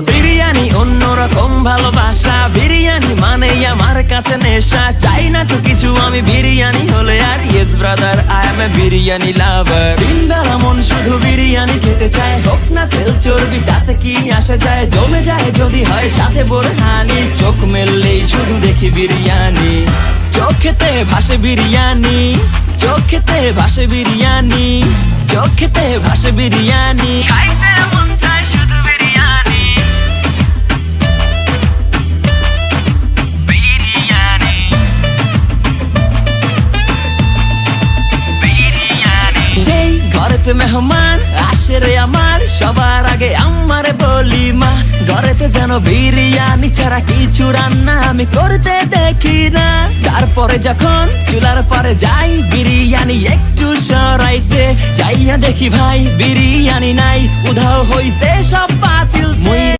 বিরিয়ানি অন্যরকম ভালোবাসা, বিরিয়ানি মানে আমার কাছে নেশা। চাই না তো কিছু আমি বিরিয়ানি হলে আর, yes brother I M A biryani লাভার। দিন বেলা মন শুধু বিরিয়ানি খেতে চায়, হোক না তেল চর্বি তাতে কি আসে যায়। জমে যায় যদি হয় সাথে বোরহানি, চোখ মেললেই শুধু দেখি বিরিয়ানি। চোখেতে ভাসে বিরিয়ানি, চোখেতে ভাসে বিরিয়ানি, চোখেতে ভাসে বিরিয়ানি। খাইতে মন চায় শুধু বিরিয়ানি, বিরিয়ানি, বিরিয়ানি। যেই ঘরেতে মেহমান আসে রে আমার, সবার আগে আমারে বলি মা। ঘরেতে যেন বিরিয়ানি ছাড়া কিছু রান্না আমি করতে দেখি না। তারপরে যখন চুলার পরে যাই বিরিয়ানি একটু সরাইতে, যাইয়া দেখি ভাই বিরিয়ানি নাই, উধাও হইছে সব বাতিল।